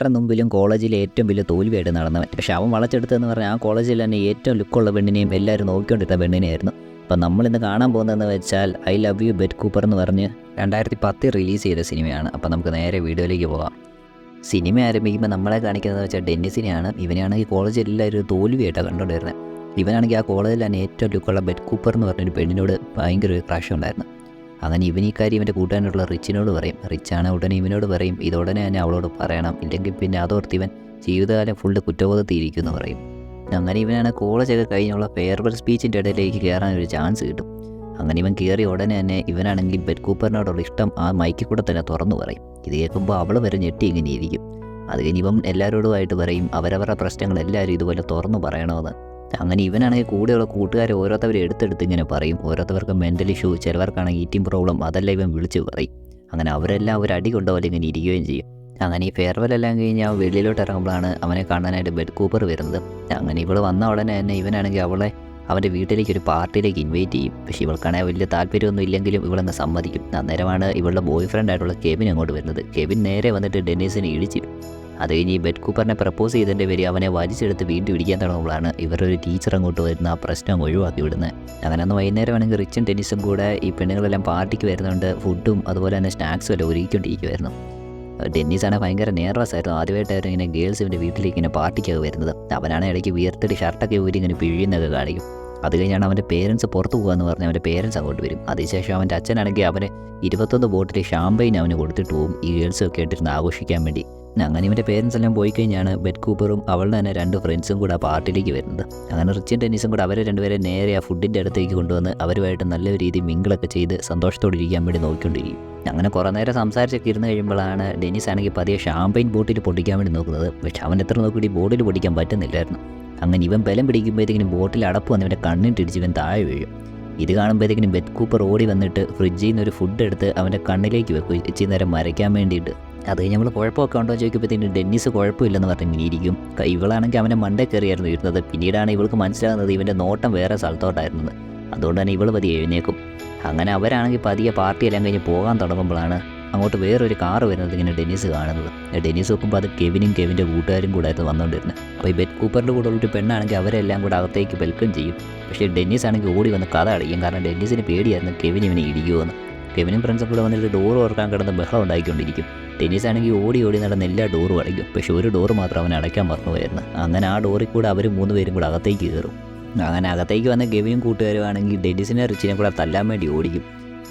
എല്ലാവരുടെ മുമ്പിലും കോളേജിലെ ഏറ്റവും വലിയ തോൽവിയായിട്ട് നടന്നവൻ. പക്ഷെ അവൻ വളച്ചെടുത്തതെന്ന് പറഞ്ഞാൽ ആ കോളേജിൽ തന്നെ ഏറ്റവും ലുക്കുള്ള പെണ്ണിനെയും എല്ലാവരും നോക്കിക്കൊണ്ടിരുന്ന പെണ്ണിനെയായിരുന്നു. അപ്പം നമ്മളിന്ന് കാണാൻ പോകുന്നതെന്ന് വെച്ചാൽ I love you Beth Cooper എന്ന് പറഞ്ഞ് 2010 റിലീസ് ചെയ്ത സിനിമയാണ്. അപ്പം നമുക്ക് നേരെ വീഡിയോയിലേക്ക് പോകാം. സിനിമ ആരംഭിക്കുമ്പോൾ നമ്മളെ കാണിക്കുന്നത് വെച്ചാൽ ഡെന്നിസിനെയാണ്. ഇവനാണെങ്കിൽ കോളേജിൽ എല്ലാവരും തോൽവിയായിട്ടാണ് കണ്ടുകൊണ്ടിരുന്നത്. ഇവനാണെങ്കിൽ ആ കോളേജിൽ തന്നെ ഏറ്റവും ലുക്കുള്ള ബെറ്റ് കൂപ്പർ എന്ന് പറഞ്ഞൊരു പെണ്ണിനോട് ഭയങ്കര ഒരു ക്രഷ് ഉണ്ടായിരുന്നു. അങ്ങനെ ഇവൻ ഈ കാര്യം ഇവൻ്റെ കൂട്ടാനുള്ള റിച്ചിനോട് പറയും. റിച്ചാണ് ഉടനെ ഇവനോട് പറയും ഇതുടനെ തന്നെ അവളോട് പറയണം, ഇല്ലെങ്കിൽ പിന്നെ അതോർത്ത് ഇവൻ ജീവിതകാലം ഫുള്ള് കുറ്റബോധത്തിയിരിക്കും എന്ന് പറയും. അങ്ങനെ ഇവനാണ് കോളേജൊക്കെ കഴിഞ്ഞുള്ള ഫെയർവെൽ സ്പീച്ചിൻ്റെ ഇടയിലേക്ക് കയറാനൊരു ചാൻസ് കിട്ടും. അങ്ങനെ ഇവൻ കയറി ഉടനെ തന്നെ ഇവനാണെങ്കിൽ ബെറ്റ് കൂപ്പറിനോടുള്ള ഇഷ്ടം ആ മൈക്കിൽ കൂടെ തന്നെ തുറന്നു പറയും. ഇത് കേൾക്കുമ്പോൾ അവൾ വരെ ഞെട്ടി ഇങ്ങനെ ഇരിക്കും. അത് കഴിഞ്ഞ് ഇവൻ എല്ലാവരോടുമായിട്ട് പറയും അവരവരുടെ പ്രശ്നങ്ങൾ എല്ലാവരും ഇതുപോലെ തുറന്നു പറയണമെന്ന്. അങ്ങനെ ഇവനാണെങ്കിൽ കൂടെയുള്ള കൂട്ടുകാരെ ഓരോരുത്തവരെ എടുത്തെടുത്ത് ഇങ്ങനെ പറയും. ഓരോരുത്തർക്ക് മെൻ്റൽ ഇഷ്യൂ, ചിലവർക്കാണെങ്കിൽ ഈറ്റിംഗ് പ്രോബ്ലം, അതെല്ലാം ഇവൻ വിളിച്ച് പറയും. അങ്ങനെ അവരെല്ലാം ഒരു അടി കൊണ്ടുപോലെ ഇങ്ങനെ ഇരിക്കുകയും ചെയ്യും. അങ്ങനെ ഈ ഫെയർവെല്ലെല്ലാം കഴിഞ്ഞ് അവൻ വെളിയിലോട്ട് ഇറങ്ങുമ്പോഴാണ് അവനെ കാണാനായിട്ട് ബെറ്റ് കൂപ്പർ വരുന്നത്. അങ്ങനെ ഇവൾ വന്ന ഉടനെ തന്നെ ഇവനാണെങ്കിൽ അവളെ അവൻ്റെ വീട്ടിലേക്ക് ഒരു പാർട്ടിയിലേക്ക് ഇൻവൈറ്റ് ചെയ്യും. പക്ഷേ ഇവൾക്കാണെങ്കിൽ വലിയ താല്പര്യമൊന്നും ഇല്ലെങ്കിലും ഇവളങ്ങ് സമ്മതിക്കും. അന്നേരമാണ് ഇവളുടെ ബോയ് ഫ്രണ്ട് ആയിട്ടുള്ള കെവിൻ അങ്ങോട്ട് വരുന്നത്. കെവിൻ നേരെ വന്നിട്ട് ഡെന്നീസിനെ ഇടിച്ചിടും. അത് കഴിഞ്ഞ് ഈ ബെറ്റ് കൂപ്പറിനെ പ്രപ്പോസ് ചെയ്തതിൻ്റെ പേര് അവനെ വലിച്ചെടുത്ത് വീണ്ടും ഇടിക്കാൻ തുടങ്ങുമ്പോഴാണ് ഇവരൊരു ടീച്ചർ അങ്ങോട്ട് വരുന്ന ആ പ്രശ്നം ഒഴിവാക്കി വിടുന്നത്. അങ്ങനെ അന്ന് വൈകുന്നേരം ആണെങ്കിൽ റിച്ചും ടെന്നീസും കൂടെ ഈ പെണ്ണുങ്ങളെല്ലാം പാർട്ടിക്ക് വരുന്നുണ്ട്. ഫുഡും അതുപോലെ തന്നെ സ്നാക്സും എല്ലാം ഒരുക്കിക്കൊണ്ടിരിക്കുമായിരുന്നു. ഡെന്നീസാണ് ഭയങ്കര നെർവസ് ആയിരുന്നു. ആദ്യമായിട്ടായിരുന്നു ഇങ്ങനെ ഗേൾസ് ഇവൻ്റെ വീട്ടിലേക്ക് ഇങ്ങനെ പാർട്ടിക്കൊക്കെ വരുന്നത്. അവനാണ് ഇടയ്ക്ക് വിയർത്തിട്ട് ഷർട്ടൊക്കെ ഊരി ഇങ്ങനെ പിഴിയുന്നൊക്കെ കാണിക്കും. അത് കഴിഞ്ഞാണ് അവൻ്റെ പേരൻസ് പുറത്ത് പോകാമെന്ന് പറഞ്ഞ് അവൻ്റെ പേരൻസ് അങ്ങോട്ട് വരും. അതിനുശേഷം അവൻ്റെ അച്ഛനാണെങ്കിൽ അവനെ 21 ബോട്ടിൽ ഷാമ്പയിൻ അവന് കൊടുത്തിട്ട് പോകും ഈ ഗേൾസൊക്കെ ആയിട്ടിരുന്ന് ആഘോഷിക്കാൻ വേണ്ടി. അങ്ങനെ ഇവൻ്റെ പേരൻസ് എല്ലാം പോയി കഴിഞ്ഞാണ് ബെറ്റ് കൂപ്പറും അവളുടെ തന്നെ 2 ഫ്രണ്ട്സും കൂടെ ആ പാർട്ടിയിലേക്ക് വരുന്നത്. അങ്ങനെ റിച്ചും ടെന്നീസും കൂടെ അവരെ രണ്ടുപേരെ നേരെ ആ ഫുഡിൻ്റെ അടുത്തേക്ക് കൊണ്ടുവന്ന് അവരുമായിട്ട് നല്ലൊരു രീതിയിൽ മിങ്കിളൊക്കെ ചെയ്ത് സന്തോഷത്തോടെ ഇരിക്കാൻ വേണ്ടി നോക്കിക്കൊണ്ടിരിക്കും. അങ്ങനെ കുറേ നേരം സംസാരിച്ചൊക്കെ ഇരുന്ന് കഴിയുമ്പോഴാണ് ഡെന്നീസ് ആണെങ്കിൽ പതിയെ ഷാമ്പയിൻ ബോട്ടിൽ പൊട്ടിക്കാൻ വേണ്ടി നോക്കുന്നത്. പക്ഷെ അവൻ എത്ര നോക്കിയിട്ട് ഈ ബോട്ടിൽ പൊട്ടിക്കാൻ പറ്റുന്നില്ലായിരുന്നു. അങ്ങനെ ഇവൻ ബലം പിടിക്കുമ്പോഴത്തേക്കിനും ബോട്ടിൽ അടപ്പ് വന്ന് ഇവൻ്റെ കണ്ണിട്ടിടിച്ച് ഇവൻ താഴെ വീഴും. ഇത് കാണുമ്പോഴത്തേക്കിനും ബെറ്റ് കൂപ്പർ ഓടി വന്നിട്ട് ഫ്രിഡ്ജിൽ നിന്ന് ഒരു ഫുഡ് എടുത്ത് അവൻ്റെ കണ്ണിലേക്ക് വെക്കും ഇച്ചിരി നേരം മരയ്ക്കാൻ വേണ്ടിയിട്ട്. അത് കഴിഞ്ഞ് നമ്മൾ കുഴപ്പമൊക്കെ ഉണ്ടോ ചോദിക്കുമ്പോഴത്തേക്കും ഡെന്നീസ് കുഴപ്പമില്ലെന്ന് പറഞ്ഞിങ്ങനെ ഇരിക്കും. ഇവളാണെങ്കിൽ അവനെ മണ്ടേ കയറിയായിരുന്നു ഇരുന്നത്. പിന്നീടാണ് ഇവൾക്ക് മനസ്സിലാകുന്നത് ഇവൻ്റെ നോട്ടം വേറെ സ്ഥലത്തോട്ടായിരുന്നത്. അതുകൊണ്ട് തന്നെ ഇവൾ പതിയെ എഴുന്നേക്കും. അങ്ങനെ അവരാണെങ്കിൽ പതിയെ പാർട്ടിയെല്ലാം കഴിഞ്ഞ് പോകാൻ തുടങ്ങുമ്പോഴാണ് അങ്ങോട്ട് വേറൊരു കാറ് വരുന്നത് ഇങ്ങനെ ഡെന്നീസ് കാണുന്നത്. ഡെന്നീസ് നോക്കുമ്പോൾ അത് കെവിനും കെവിൻ്റെ കൂട്ടുകാരും കൂടെ ആയിട്ട് വന്നുകൊണ്ടിരുന്നത്. അപ്പോൾ ഈ ബെറ്റ് കൂപ്പറിൻ്റെ കൂടെ ഉള്ളൊരു പെണ്ണാണെങ്കിൽ അവരെല്ലാം കൂടെ അകത്തേക്ക് വെൽക്കം ചെയ്യും. പക്ഷേ ഡെന്നീസ് ആണെങ്കിൽ ഓടി വന്ന് കഥ അടയ്ക്കും. കാരണം ഡെന്നീസിന് പേടിയായിരുന്നു കെവിൻ ഇവനെ ഇടിക്കുമെന്ന്. കെവിനും ഫ്രണ്ട്സും കൂടെ വന്നിട്ട് ഡോർ ഓർക്കാൻ കിടന്ന് ബഹളം ഉണ്ടാക്കിക്കൊണ്ടിരിക്കും. ടെന്നീസ് ആണെങ്കിൽ ഓടി നടന്ന് എല്ലാ ഡോറും അടയ്ക്കും. പക്ഷേ ഒരു ഡോറ് മാത്രം അവൻ അടയ്ക്കാൻ മറന്നുപോയായിരുന്നു. അങ്ങനെ ആ ഡോറിൽ കൂടെ അവർ 3 പേരും കൂടെ അകത്തേക്ക് കയറും. അങ്ങനെ അകത്തേക്ക് വന്ന കെവിനും കൂട്ടുകാരും ആണെങ്കിൽ ഡെന്നീസിനെ റിച്ചിനെ കൂടെ തല്ലാൻ വേണ്ടി ഓടിക്കും.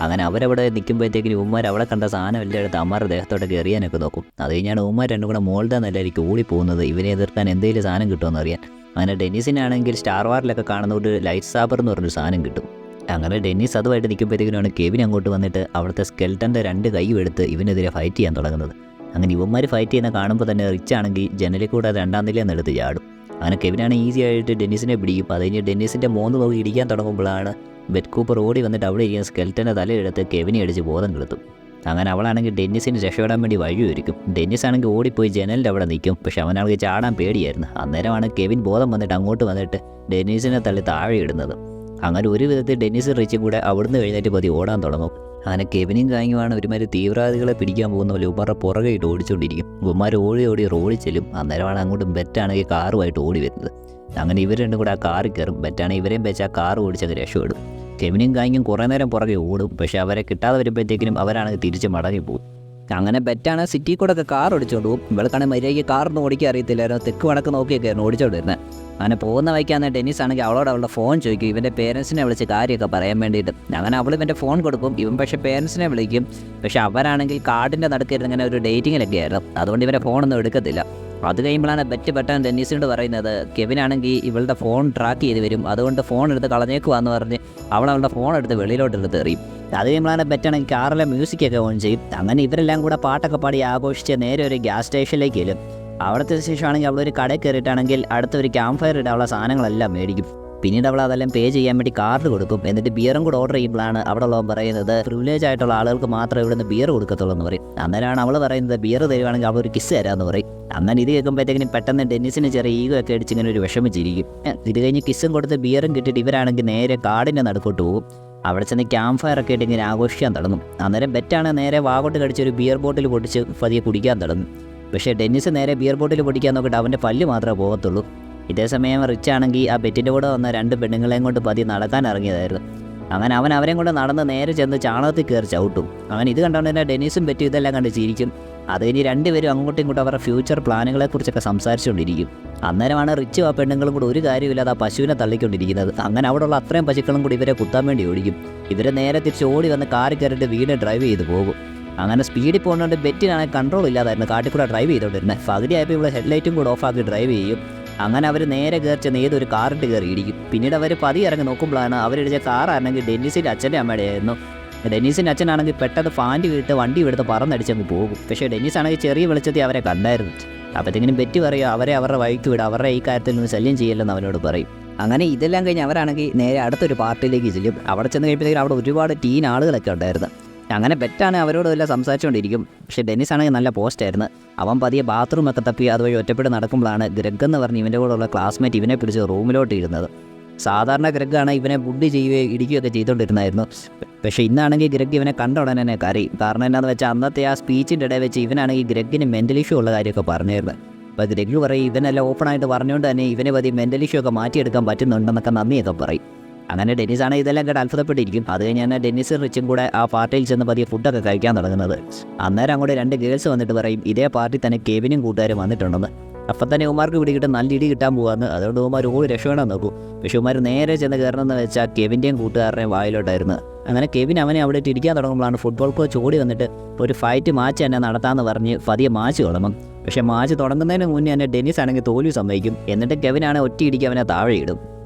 അങ്ങനെ അവരവിടെ നിൽക്കുമ്പോഴത്തേക്കിനും ഉമ്മാർ അവിടെ കണ്ട സാധനം എല്ലാം എടുത്ത് അമ്മാരുടെ ദേഹത്തോട്ടൊക്കെ എറിയാനൊക്കെ നോക്കും. അത് കഴിഞ്ഞാണ് ഉമ്മാർ രണ്ടും കൂടെ മോളുടെ നല്ലതായിരിക്കും ഓടിപ്പോകുന്നത് ഇവനെ എതിർക്കാൻ എന്തെങ്കിലും സാധനം കിട്ടുമെന്ന് അറിയാൻ. അങ്ങനെ ഡെന്നീസിനാണെങ്കിൽ സ്റ്റാർ വാറിലൊക്കെ കാണുന്നതുകൊണ്ട് ലൈറ്റ് സാബർ എന്ന് പറഞ്ഞൊരു സാധനം കിട്ടും. അങ്ങനെ ഡെന്നീസ് അതുമായിട്ട് നിൽക്കുമ്പോഴത്തേക്കിനാണ് കെവിൻ അങ്ങോട്ട് വന്നിട്ട് അവിടുത്തെ സ്കെൽട്ടൻ്റെ 2 കൈയും എടുത്ത് ഇവനെതിരെ ഫൈറ്റ് ചെയ്യാൻ തുടങ്ങുന്നത്. അങ്ങനെ ഇവന്മാർ ഫൈറ്റ് ചെയ്യുന്ന കാണുമ്പോൾ തന്നെ റിച്ച് ആണെങ്കിൽ ജനലിൽ കൂടെ 2ാം നിലയിൽ എടുത്ത് ചാടും. അങ്ങനെ കെവിനാണ് ഈസി ആയിട്ട് ഡെന്നീസിനെ പിടിക്കും. അത് കഴിഞ്ഞ് ഡെന്നീസിൻ്റെ 3 നോക്കി ഇടിക്കാൻ തുടങ്ങുമ്പോഴാണ് ബെറ്റ് കൂപ്പർ ഓടി വന്നിട്ട് അവിടെ ഇരിക്കുന്ന സ്കെൽട്ടൻ്റെ തലയെടുത്ത് കെവിനെ അടിച്ച് ബോധം കെടുത്തും. അങ്ങനെ അവളാണെങ്കിൽ ഡെന്നീസിന് രക്ഷപ്പെടാൻ വേണ്ടി വഴി ഒരുക്കും. ഡെന്നീസ് ആണെങ്കിൽ ഓടിപ്പോയി ജനലിൻ്റെ അവിടെ നിൽക്കും. പക്ഷെ അവനാണെങ്കിൽ ചാടാൻ പേടിയായിരുന്നു. അന്നേരമാണ് കെവിൻ ബോധം വന്നിട്ട് അങ്ങോട്ട് വന്നിട്ട് ഡെന്നീസിനെ തള്ളി താഴെ ഇടുന്നത്. അങ്ങനെ ഒരു വിധത്തിൽ ഡെന്നീസും റിച്ചും കൂടെ അവിടുന്ന് കഴിഞ്ഞിട്ട് പതി ഓടാൻ തുടങ്ങും. അങ്ങനെ കെവിനും കായുമാണ് ഒരുമാതിരി തീവ്രവാദികളെ പിടിക്കാൻ പോകുന്ന പോലെ ഉമ്മാരുടെ പുറകെയിട്ട് ഓടിച്ചുകൊണ്ടിരിക്കും. ഉമ്മാർ ഓടി റോഡിൽ ചെല്ലും. അന്നേരമാണ് അങ്ങോട്ടും ബെറ്റാണെങ്കിൽ കാറുമായിട്ട് ഓടി വരുന്നത്. അങ്ങനെ ഇവർ രണ്ടും കൂടെ ആ കാറിൽ കയറും. ബെറ്റാണെങ്കിൽ ഇവരെയും വെച്ച് ആ കാർ ഓടിച്ചങ്ങ് രക്ഷപ്പെടും. കെവിനും കായും കുറേ നേരം പുറകെ ഓടും. പക്ഷേ അവരെ കിട്ടാതെ വരുമ്പോഴത്തേക്കിനും അവരാണെങ്കിൽ തിരിച്ച് മടങ്ങിപ്പോകും. അങ്ങനെ ബെറ്റാണ് സിറ്റി കൂടെ ഒക്കെ കാർ ഓടിച്ചുകൊണ്ട് പോകും. ഇവൾക്കാണെങ്കിൽ മര്യാദയ്ക്ക് കാറൊന്നും ഓടിക്കാൻ അറിയത്തില്ലായിരുന്നു. തെക്ക് വടക്ക് നോക്കിയൊക്കെയായിരുന്നു ഓടിച്ചോണ്ട് വരുന്നത്. അങ്ങനെ പോകുന്ന വയ്ക്കാന്ന് ടെന്നീസ് ആണെങ്കിൽ അവളോട് അവളുടെ ഫോൺ ചോദിക്കും ഇവൻ്റെ പേരൻസിനെ വിളിച്ച് കാര്യമൊക്കെ പറയാൻ വേണ്ടിയിട്ട്. അങ്ങനെ അവൾ ഇവൻ്റെ ഫോൺ കൊടുക്കും. ഇവൻ പക്ഷേ പേരൻസിനെ വിളിക്കും. പക്ഷേ അവരാണെങ്കിൽ കാർഡിൻ്റെ നടുക്കായിരുന്നു ഇങ്ങനെ ഒരു ഡേറ്റിങ്ങിലൊക്കെ ആയിരുന്നു. അതുകൊണ്ട് ഇവൻ്റെ ഫോണൊന്നും എടുക്കത്തില്ല. അത് കഴിയുമ്പോഴാണ് ബെറ്റാൻ ടെന്നീസിനോട് പറയുന്നത് കെവിനാണെങ്കിൽ ഇവളുടെ ഫോൺ ട്രാക്ക് ചെയ്ത് വരും. അതുകൊണ്ട് ഫോൺ എടുത്ത് കളഞ്ഞേക്കുവാന്ന് പറഞ്ഞ് അവളുടെ ഫോൺ എടുത്ത് വെളിയിലോട്ട് എറിയും. അത് കഴിയുമ്പോഴാണ് ബെറ്റാണെങ്കിൽ കാറിലെ മ്യൂസിക്കൊക്കെ ഓൺ ചെയ്യും. അങ്ങനെ ഇവരെല്ലാം കൂടെ പാട്ടൊക്കെ പാടി ആഘോഷിച്ച് നേരെ ഒരു ഗ്യാസ് സ്റ്റേഷനിലേക്ക് ചെല്ലും. അവിടുത്തെ ശേഷമാണെങ്കിൽ അവളൊരു കടയിൽ കയറിയിട്ടാണെങ്കിൽ അടുത്തൊരു ക്യാമ്പ് ഫയർ ഇടാനുള്ള സാധനങ്ങളെല്ലാം മേടിക്കും. പിന്നീട് അവൾ അതെല്ലാം പേ ചെയ്യാൻ വേണ്ടി കാർഡ് കൊടുക്കും. എന്നിട്ട് ബിയറും കൂടെ ഓർഡർ ചെയ്യുമ്പോഴാണ് അവിടെ ഉള്ളവൻ പറയുന്നത് പ്രിവിലേജ് ആയിട്ടുള്ള ആളുകൾക്ക് മാത്രമേ ഇവിടുന്ന് ബിയർ കൊടുക്കത്തുള്ളൂ എന്ന് പറയും. അന്നേരമാണ് അവൾ പറയുന്നത് ബിയർ തരുവാണെങ്കിൽ അവൾ ഒരു കിസ് തരാമെന്ന് പറയും. അങ്ങനെ ഇത് കേൾക്കുമ്പോഴത്തേക്കിനും പെട്ടെന്ന് ഡെന്നീസിന് ചെറിയ ഈഗോ ഒക്കെ അടിച്ച് ഇങ്ങനെ ഒരു വിഷമിച്ചിരിക്കും. ഇത് കഴിഞ്ഞ് കിസ്സും കൊടുത്ത് ബിയറും കിട്ടിയിട്ട് ഇവരാണെങ്കിൽ നേരെ കാടിൻ്റെ നടുക്കോട്ട് പോകും. അവിടെ ചെന്ന് ക്യാമ്പ് ഫയർ ഒക്കെ ആയിട്ട് ഇങ്ങനെ ആഘോഷിക്കാൻ തുടങ്ങും. അന്നേരം ബെറ്റാണ് നേരെ വാഗോട്ട് കടിച്ചൊരു ബിയർ ബോട്ടിൽ പൊട്ടിച്ച് പതിയെ കുടിക്കാൻ തുടങ്ങും. പക്ഷേ ഡെന്നിസ് നേരെ ബിയർ ബോട്ടിൽ പൊടിക്കാൻ നോക്കിയിട്ട് അവൻ്റെ പല്ല് മാത്രമേ പോകത്തുള്ളൂ. ഇതേ സമയം റിച്ച് ആണെങ്കിൽ ആ ബെറ്റിൻ്റെ കൂടെ വന്ന 2 പെണ്ണുങ്ങളെയും കൊണ്ട് പതി നടക്കാൻ ഇറങ്ങിയതായിരുന്നു. അങ്ങനെ അവൻ അവരെയും കൊണ്ട് നടന്ന് നേരെ ചെന്ന് ചാണകത്തിൽ കയറി ചവിട്ടും. അങ്ങനെ ഇത് കണ്ടുകൊണ്ട് തന്നെ ഡെന്നിസും ബെറ്റും ഇതെല്ലാം കണ്ട് ചിരിക്കും. അത് കഴിഞ്ഞ് 2 പേരും അങ്ങോട്ടും ഇങ്ങോട്ടും അവരുടെ ഫ്യൂച്ചർ പ്ലാനുകളെക്കുറിച്ചൊക്കെ സംസാരിച്ചുകൊണ്ടിരിക്കും. അന്നേരമാണ് റിച്ചും ആ പെണ്ണുങ്ങളും കൂടെ ഒരു കാര്യമില്ലാതെ ആ പശുവിനെ തള്ളിക്കൊണ്ടിരിക്കുന്നത്. അങ്ങനെ അവിടെയുള്ള അത്രയും പശുക്കളും കൂടി ഇവരെ കുത്താൻ വേണ്ടി ഓടിക്കും. ഇവരെ നേരെ തിരിച്ച് ഓടി വന്ന് കാറിൽ കയറിയിട്ട് വീട് ഡ്രൈവ് ചെയ്ത് പോകും. അങ്ങനെ സ്പീഡിൽ പോകുന്നതുകൊണ്ട് ബെറ്റിനാണെങ്കിൽ കൺട്രോൾ ഇല്ലാതായിരുന്നു കാട്ടിൽ കൂടെ ഡ്രൈവ് ചെയ്തുകൊണ്ടിരുന്നത്. പകുതിയായപ്പോൾ ഇവിടെ ഹെഡ്ലൈറ്റും കൂടെ ഓഫാക്കി ഡ്രൈവ് ചെയ്യും. അങ്ങനെ അവർ നേരെ കയറി ചെന്ന് ഏതൊരു കാറിട്ട് കയറി ഇടിക്കും. പിന്നീട് അവർ പതി ഇറങ്ങി നോക്കുമ്പോഴാണ് അവരിടിച്ച കാറാണെങ്കിൽ ഡെന്നിസിൻ്റെ അച്ഛൻ്റെ അമ്മയുടെ ആയിരുന്നു. ഡെന്നീസിൻ്റെ അച്ഛനാണെങ്കിൽ പെട്ടെന്ന് ഫാൻറ്റ് വീട്ട് വണ്ടി എടുത്ത് പറന്നടിച്ചങ്ങ് പോകും. പക്ഷേ ഡെന്നീസ് ആണെങ്കിൽ ചെറിയ വെളിച്ചത്തിൽ അവരെ കണ്ടായിരുന്നു. അപ്പോഴത്തേക്കിനും ബെറ്റി പറയുക അവരെ അവരുടെ വഴിക്ക് വിടുക, അവരുടെ ഈ കാര്യത്തിൽ നിന്ന് ശല്യം ചെയ്യില്ലെന്ന് അവനോട് പറയും. അങ്ങനെ ഇതെല്ലാം കഴിഞ്ഞ് അവരാണെങ്കിൽ നേരെ അടുത്തൊരു പാർട്ടിയിലേക്ക് ചെല്ലും. അവിടെ ചെന്ന് കഴിയുമ്പോഴത്തേക്കും അവിടെ ഒരുപാട് ടീൻ ആളുകളൊക്കെ ഉണ്ടായിരുന്നു. അങ്ങനെ ബെറ്റാണ് അവരോട് എല്ലാം സംസാരിച്ചുകൊണ്ടിരിക്കും. പക്ഷേ ഡെന്നിസ് ആണെങ്കിൽ നല്ല പോസ്റ്റായിരുന്നു. അവൻ പതിയെ ബാത്റൂമൊക്കെ തപ്പി അതുവഴി ഒറ്റപ്പെട്ട് നടക്കുമ്പോഴാണ് ഗ്രെഗ് എന്ന് പറഞ്ഞ് ഇവൻ്റെ കൂടെയുള്ള ക്ലാസ്മേറ്റ് ഇവനെ പിടിച്ച് റൂമിലോട്ട് ഇരുന്നത്. സാധാരണ ഗ്രെഗാണ് ഇവനെ ബുദ്ധി ചെയ്യുകയും ഇടിക്കുകയൊക്കെ ചെയ്തുകൊണ്ടിരുന്നായിരുന്നു. പക്ഷേ ഇന്നാണെങ്കിൽ ഗ്രെഗ് ഇവനെ കണ്ട ഉടനെ തന്നെ കരയും. കാരണം എന്താണെന്ന് വെച്ചാൽ അന്നത്തെ ആ സ്പീച്ചിൻ്റെ ഇടയിൽ വെച്ച് ഇവനാണെങ്കിൽ ഗ്രെഗിന് മെൻ്റൽ ഇഷ്യൂ ഉള്ള കാര്യമൊക്കെ പറഞ്ഞായിരുന്നു. അപ്പോൾ ഗ്രെഗ് പറയും ഇവനെല്ലാം ഓപ്പണായിട്ട് പറഞ്ഞുകൊണ്ട് തന്നെ ഇവനെ പതി മെൻ്റൽ ഇഷ്യൂ ഒക്കെ മാറ്റിയെടുക്കാൻ പറ്റുന്നുണ്ടെന്നൊക്കെ നന്ദിയൊക്കെ പറയും. അങ്ങനെ ഡെന്നിസാണ് ഇതെല്ലാം കേട്ട് അത്ഭുതപ്പെട്ടിരിക്കും. അത് കഴിഞ്ഞ് തന്നെ ഡെന്നിസും റിച്ചും കൂടെ ആ പാർട്ടിയിൽ ചെന്ന് പതിയെ ഫുഡൊക്കെ കഴിക്കാൻ തുടങ്ങുന്നത്. അന്നേരം അങ്ങോട്ട് 2 ഗേൾസ് വന്നിട്ട് പറയും ഇതേ പാർട്ടി തന്നെ കെവിനും കൂട്ടുകാരും വന്നിട്ടുണ്ടെന്ന്. അപ്പം തന്നെ ഉമാർക്ക് പിടികിട്ട് നല്ല ഇടി കിട്ടാൻ പോകാമെന്ന്. അതുകൊണ്ട് ഉമാർ ഓടി രക്ഷപ്പെടാൻ നോക്കും. പക്ഷേ ഉമാർ നേരെ ചെന്ന് കയറണമെന്ന് വെച്ചാൽ കെവിൻ്റെയും കൂട്ടുകാരുടെയും വായിലോട്ടായിരുന്നു. അങ്ങനെ കെവിൻ അവനെ അവിടെ ഇരിക്കാൻ തുടങ്ങുമ്പോഴാണ് ഫുട്ബോൾ കോച്ച് ഓടി വന്നിട്ട് ഒരു ഫൈറ്റ് മാച്ച് തന്നെ നടത്താമെന്ന് പറഞ്ഞ് പതിയെ മാച്ച് തുടങ്ങും. പക്ഷേ മാച്ച് തുടങ്ങുന്നതിന് മുന്നേ തന്നെ ഡെന്നിസ് ആണെങ്കിൽ തോൽവി സമ്മതിക്കും. എന്നിട്ട് കെവിനാണ് ഒറ്റയിടിക്ക് അവനെ താഴെ ഇടും.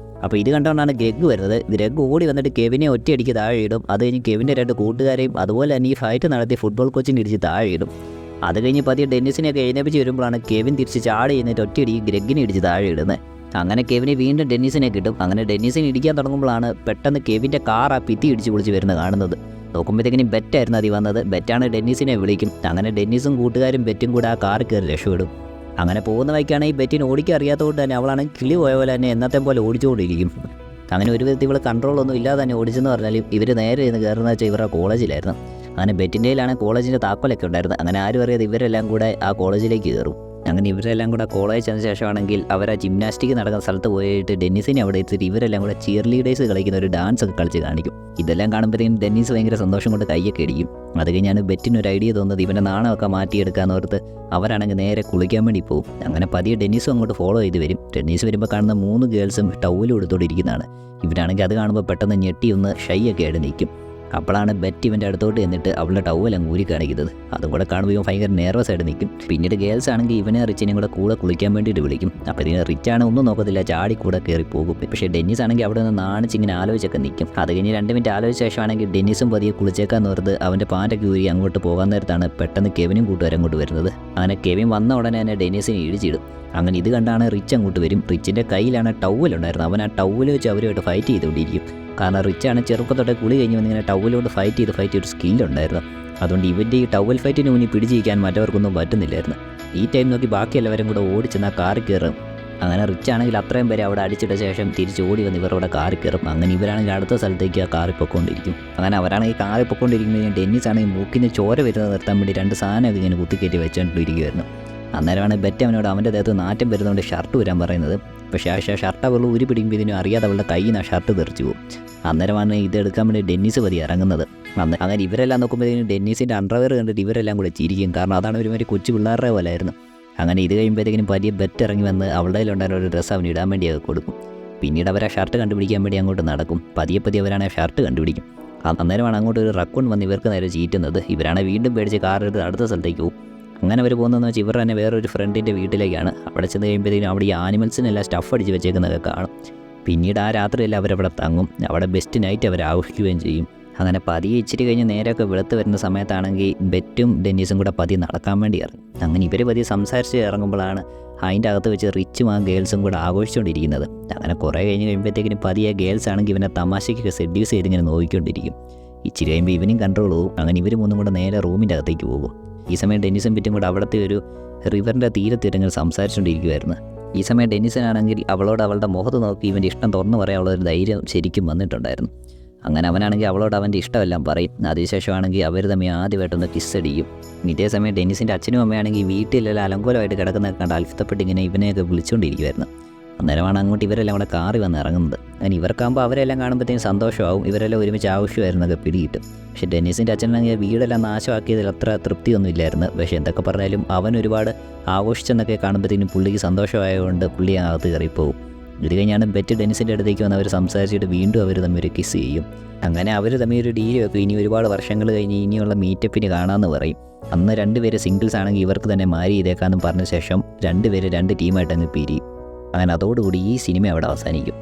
അപ്പോൾ ഇത് കണ്ടുകൊണ്ടാണ് ഗ്രെഗ് വരുന്നത്. ഗ്രെഗ് ഓടി വന്നിട്ട് കെവിനെ ഒറ്റയടിക്ക് താഴെ ഇടും. അത് കഴിഞ്ഞ് കെവിൻ്റെ 2 കൂട്ടുകാരെയും അതുപോലെ തന്നെ ഈ ഫൈറ്റ് നടത്തി ഫുട്ബോൾ കോച്ചിനെ ഇടിച്ച് താഴെ ഇടും. അത് കഴിഞ്ഞ് പതിയെ ഡെന്നിസിനെയൊക്കെ എഴുന്നേപ്പിച്ച് വരുമ്പോഴാണ് കെവിൻ തിരിച്ച് ചാടി എന്നിട്ട് ഒറ്റയടിക്ക് ഗ്രെഗിനെ ഇടിച്ച് താഴെ ഇടുന്നത്. അങ്ങനെ കെവിന് വീണ്ടും ഡെന്നിസിനെ കിട്ടും. അങ്ങനെ ഡെന്നിസിനെ ഇടിക്കാൻ തുടങ്ങുമ്പോഴാണ് പെട്ടെന്ന് കെവിൻ്റെ കാർ ആ ഭിത്തി ഇടിച്ച് പൊളിച്ച് വരുന്നത് കാണുന്നത്. നോക്കുമ്പോഴത്തേക്കിനും ബെറ്റായിരുന്നു അതി വന്നത്. ബെറ്റാണ് ഡെന്നിസിനെ വിളിക്കും. അങ്ങനെ ഡെന്നിസും കൂട്ടുകാരും ബെറ്റും കൂടെ ആ കാറിൽ കയറി രക്ഷപ്പെടും. അങ്ങനെ പോകുന്ന വഴിക്കാണ് ഈ ബെറ്റിന് ഓടിക്കാൻ അറിയാത്തതുകൊണ്ട് തന്നെ അവളാണ് കിളി പോയ പോലെ തന്നെ എന്നത്തെ പോലെ ഓടിച്ചുകൊണ്ടിരിക്കും. അങ്ങനെ ഒരു വിധത്തിൽ ഇവൾ കൺട്രോളൊന്നും ഇല്ലാതെ തന്നെ ഓടിച്ചെന്ന് പറഞ്ഞാലും ഇവർ നേരെ ഇന്ന് കയറുന്നത് വെച്ചാൽ ഇവരുടെ കോളേജിലായിരുന്നു. അങ്ങനെ ബെറ്റിൻ്റെ കയ്യിലാണ് കോളേജിൻ്റെ താക്കോലൊക്കെ ഉണ്ടായിരുന്നത്. അങ്ങനെ ആരും അറിയാതെ ഇവരെല്ലാം കൂടെ ആ കോളേജിലേക്ക് കയറും. അങ്ങനെ ഇവരെല്ലാം കൂടെ കോളേജ് ചെന്ന ശേഷമാണെങ്കിൽ അവർ ആ ജിംനാസ്റ്റിക് നടക്കുന്ന സ്ഥലത്ത് പോയിട്ട് ഡെന്നിസിനെ അവിടെ എത്തിയിട്ട് ഇവരെല്ലാം കൂടെ ചിയർ ലീഡേഴ്സ് കളിക്കുന്ന ഒരു ഡാൻസ് ഒക്കെ കളിച്ച് കാണിക്കും. ഇതെല്ലാം കാണുമ്പോഴത്തേക്കും ഡെന്നിസ് ഭയങ്കര സന്തോഷം കൊണ്ട് കൈയൊക്കെ ഇടിക്കും. അത് കഴിഞ്ഞാണ് ബെറ്റിനൊരു ഐഡിയ തോന്നുന്നത് ഇവൻ്റെ നാണമൊക്കെ മാറ്റിയെടുക്കാന്ന് ഓർത്ത് അവരാണെങ്കിൽ നേരെ കുളിക്കാൻ വേണ്ടി പോകും. അങ്ങനെ പതിയെ ഡെന്നിസും അങ്ങോട്ട് ഫോളോ ചെയ്ത് വരും. ഡെന്നിസ് വരുമ്പോൾ കാണുന്ന 3 ഗേൾസും ടൗലും എടുത്തോണ്ടിരിക്കുന്നതാണ്. ഇവരാണെങ്കിൽ അത് കാണുമ്പോൾ പെട്ടെന്ന് ഞെട്ടി ഒന്ന് ഷൈ ഒക്കെ ആയിട്ട് നിൽക്കും. അപ്പോഴാണ് ബെറ്റ് ഇവൻ്റെ അടുത്തോട്ട് എന്നിട്ട് അവളുടെ ടൗവെല്ലാം ഊരി കാണിക്കുന്നത്. അതും കൂടെ കാണുമ്പോൾ ഇവൻ ഭയങ്കര നെർവസ് ആയിട്ട് നിൽക്കും. പിന്നീട് ഗേൾസ് ആണെങ്കിൽ ഇവനെ റിച്ചിനെയും കൂടെ കുളിക്കാൻ വേണ്ടിയിട്ട് വിളിക്കും. അപ്പോൾ ഇതിന് റിച്ചാണ് ഒന്നും നോക്കത്തില്ല, ചാടി കൂടെ കയറി പോകും. പക്ഷേ ഡെന്നിസ് ആണെങ്കിൽ അവിടെ നിന്ന് നാണിച്ചിങ്ങനെ ആലോചിച്ചൊക്കെ നിൽക്കും. അത് കഴിഞ്ഞ് 2 മിനിറ്റ് ആലോചിച്ച ശേഷമാണെങ്കിൽ ഡെന്നിസും പതിയെ കുളിച്ചേക്കാൻ ഓർത്ത് അവൻ്റെ പാൻ്റൊക്കെ ഊരി അങ്ങോട്ട് പോകാൻ നേരത്താണ് പെട്ടെന്ന് കെവിനും കൂട്ടുകാരും അങ്ങോട്ട് വരുന്നത്. അങ്ങനെ കെവിൻ വന്ന ഉടനെ തന്നെ ഡെന്നിസിനെ ഇടിച്ചിടും. അങ്ങനെ ഇത് കണ്ടാണ് റിച്ച് അങ്ങോട്ട് വരും. റിച്ചിൻ്റെ കയ്യിലാണ് ടൗവലുണ്ടായിരുന്നത്. അവൻ ആ ടൗവൽ വെച്ച് അവരുമായിട്ട് ഫൈറ്റ് ചെയ്തുകൊണ്ടിരിക്കും. കാരണം റിച്ചാണ് ചെറുപ്പത്തോടെ കുളി കഴിഞ്ഞ് വന്നിങ്ങനെ ടൗവലോട് ഫൈറ്റ് ചെയ്ത് ഒരു സ്കില്ലുണ്ടായിരുന്നു. അതുകൊണ്ട് ഇവൻ്റെ ഈ ടൗവൽ ഫൈറ്റിന് മുന്നിൽ പിടിച്ചിരിക്കാൻ മറ്റവർക്കൊന്നും പറ്റുന്നില്ലായിരുന്നു. ഈ ടൈം നോക്കി ബാക്കി എല്ലാവരും കൂടെ ഓടിച്ചെന്നാൽ കാറിൽ കയറും. അങ്ങനെ റിച്ചാണെങ്കിൽ അത്രയും പേരെ അവിടെ അടിച്ചിട്ട ശേഷം തിരിച്ച് ഓടി വന്ന് ഇവരുടെ കാറിൽ കയറും. അങ്ങനെ ഇവരാണെങ്കിൽ അടുത്ത സ്ഥലത്തേക്ക് ആ കാറിൽ പൊക്കോണ്ടിരിക്കും. അങ്ങനെ അവരാണെങ്കിൽ കാറിൽ പൊക്കോണ്ടിരിക്കുമ്പോൾ ഡെന്നിസ് ആണെങ്കിൽ മൂക്കിന് ചോര വരുന്നത് നിർത്താൻ വേണ്ടി 2 സാധനമൊക്കെ ഇങ്ങനെ കുത്തിക്കയറ്റി വെച്ചുകൊണ്ടിരിക്കുമായിരുന്നു. അന്നേരമാണ് ബെറ്റ് അവനോട് അവൻ്റെ ദേഹത്ത് നാറ്റം വരുന്നതുകൊണ്ട് ഷർട്ട് വരാൻ പറയുന്നത്. പക്ഷേ ആ ഷർട്ട് അവൾ ഊരി പിടിക്കുമ്പോൾ ഇതിനും അറിയാതെ അവളുടെ കയ്യിൽ നിന്ന് ആ ഷർട്ട് തെറിച്ചു പോകും. അന്നേരമാണ് ഇതെടുക്കാൻ വേണ്ടി ഡെന്നിസ് പതി ഇറങ്ങുന്നത്. അങ്ങനെ ഇവരെല്ലാം നോക്കുമ്പോഴത്തേക്കും ഡെന്നിസിൻ്റെ അണ്ടർവെയർ കണ്ടിട്ട് ഇവരെല്ലാം കൂടെ ചിരിക്കും. കാരണം അതാണ് ഒരുമാതിരി കൊച്ചു പിള്ളേരുടെ പോലെ ആയിരുന്നു. അങ്ങനെ ഇത് കഴിയുമ്പോഴത്തേക്കിനും പതിയെ ബെറ്റ് ഇറങ്ങി വന്ന് അവളുടെ കയ്യിലുണ്ടായിരുന്ന ഒരു ഡ്രസ്സ് അവന് ഇടാൻ വേണ്ടിയൊക്കെ കൊടുക്കും. പിന്നീട് അവർ ആ ഷർട്ട് കണ്ടുപിടിക്കാൻ വേണ്ടി അങ്ങോട്ട് നടക്കും. പതിയെ അവരാണ് ആ ഷർട്ട് കണ്ടുപിടിക്കും. അന്നേരമാണ് അങ്ങോട്ട് ഒരു റക്കൂൺ വന്ന് ഇവർക്ക് നേരെ ചീറ്റുന്നത്. ഇവരാണ് വീണ്ടും പേടിച്ച് കാറെടുത്ത് അടുത്ത സ്ഥലത്തേക്ക് പോകും. അങ്ങനെ അവർ പോകുന്നതെന്ന് വെച്ചാൽ ഇവർ തന്നെ വേറൊരു ഫ്രണ്ടിൻ്റെ വീട്ടിലേക്കാണ്. അവിടെ ചെന്ന് കഴിയുമ്പോഴത്തേക്കും അവിടെ ഈ ആനിമൽസിനെല്ലാം സ്റ്റഫ് അടിച്ച് വെച്ചേക്കുന്നതൊക്കെ കാണും. പിന്നീട് ആ രാത്രിയെല്ലാം അവരവിടെ തങ്ങും. അവിടെ ബെസ്റ്റ് നൈറ്റ് അവർ ആഘോഷിക്കുകയും ചെയ്യും. അങ്ങനെ പതിയെ ഇച്ചിരി കഴിഞ്ഞ് നേരെയൊക്കെ വെളുത്ത് വരുന്ന സമയത്താണെങ്കിൽ ബെറ്റും ഡെന്നീസും കൂടെ പതിയെ നടക്കാൻ വേണ്ടി ഇറങ്ങും. അങ്ങനെ ഇവർ പതിയെ സംസാരിച്ച് ഇറങ്ങുമ്പോഴാണ് അതിൻ്റെ അകത്ത് വെച്ച് റിച്ചും ആ ഗേൾസും കൂടെ ആഘോഷിച്ചുകൊണ്ടിരിക്കുന്നത്. അങ്ങനെ കുറേ കഴിഞ്ഞ് കഴിയുമ്പോഴത്തേക്കിനും പതിയെ ഗേൾസ് ആണെങ്കിൽ ഇവനെ തമാശയ്ക്കൊക്കെ സെഡ്യൂസ് ചെയ്ത് ഇങ്ങനെ നോക്കിക്കൊണ്ടിരിക്കും. ഇച്ചിരി കഴിയുമ്പോൾ ഇവനും കൺട്രോൾ പോകും. അങ്ങനെ ഇവർ 3 കൂടെ നേരെ റൂമിൻ്റെ അകത്തേക്ക് പോകും. ഈ സമയം ഡെന്നിസും ബെറ്റും കൂടെ അവിടുത്തെ ഒരു റിവറിൻ്റെ തീരത്തിരങ്ങൾ സംസാരിച്ചുകൊണ്ടിരിക്കുമായിരുന്നു. ഈ സമയം ഡെന്നിസിനാണെങ്കിൽ അവളോട് അവളുടെ മുഖത്ത് നോക്കി ഇവൻ്റെ ഇഷ്ടം തുറന്നു പറയാനുള്ളൊരു ധൈര്യം ശരിക്കും വന്നിട്ടുണ്ടായിരുന്നു. അങ്ങനെ അവനാണെങ്കിൽ അവളോട് അവൻ്റെ ഇഷ്ടമെല്ലാം പറയും. അതിനുശേഷമാണെങ്കിൽ അവർ തമ്മിൽ ആദ്യമായിട്ടൊന്ന് കിസ് അടിക്കും. ഇതേ സമയം ഡെന്നിസിൻ്റെ അച്ഛനും അമ്മയാണെങ്കിൽ വീട്ടിലെല്ലാം അലങ്കോലമായിട്ട് കിടക്കുന്നതൊക്കെ കണ്ട് അത്ഭുതപ്പെട്ട് ഇങ്ങനെ ഇവനെയൊക്കെ വിളിച്ചുകൊണ്ടിരിക്കുമായിരുന്നു. അന്നേരമാണ് അങ്ങോട്ട് ഇവരെല്ലാം കൂടെ കാറി വന്ന് ഇറങ്ങുന്നത്. അങ്ങനെ ഇവർക്കാകുമ്പോൾ അവരെല്ലാം കാണുമ്പോഴത്തേക്കും സന്തോഷമാവും, ഇവരെല്ലാം ഒരുമിച്ച് ആവശ്യമായിരുന്നൊക്കെ പിടികിട്ടും. പക്ഷേ ഡെന്നിസിൻ്റെ അച്ഛനാണെങ്കിൽ വീടെല്ലാം നാശമാക്കിയതിൽ അത്ര തൃപ്തിയൊന്നും ഇല്ലായിരുന്നു. പക്ഷേ എന്തൊക്കെ പറഞ്ഞാലും അവൻ ഒരുപാട് ആഘോഷിച്ചെന്നൊക്കെ കാണുമ്പോഴത്തേക്കും പുള്ളിക്ക് സന്തോഷമായതുകൊണ്ട് പുള്ളി അകത്ത് കയറിപ്പോവും. ഇത് കഴിഞ്ഞാണ് ബെറ്റ് ഡെന്നിസിൻ്റെ അടുത്തേക്ക് വന്ന് അവർ സംസാരിച്ചിട്ട് വീണ്ടും അവർ തമ്മിൽ ഒരു കിസ് ചെയ്യും. അങ്ങനെ അവർ തമ്മിൽ ഒരു ഡീൽ വെക്കും, ഇനി ഒരുപാട് വർഷങ്ങൾ കഴിഞ്ഞ് ഇനിയുള്ള മീറ്റപ്പിന് കാണാമെന്ന് പറയും. അന്ന് രണ്ടുപേര് സിംഗിൾസ് ആണെങ്കിൽ ഇവർക്ക് തന്നെ മാരി ചെയ്തേക്കാമെന്ന് പറഞ്ഞ ശേഷം രണ്ടുപേര് രണ്ട് ടീമായിട്ട് അങ്ങ് പിരിയും. അങ്ങനെ അതോടുകൂടി ഈ സിനിമ അവിടെ അവസാനിക്കും.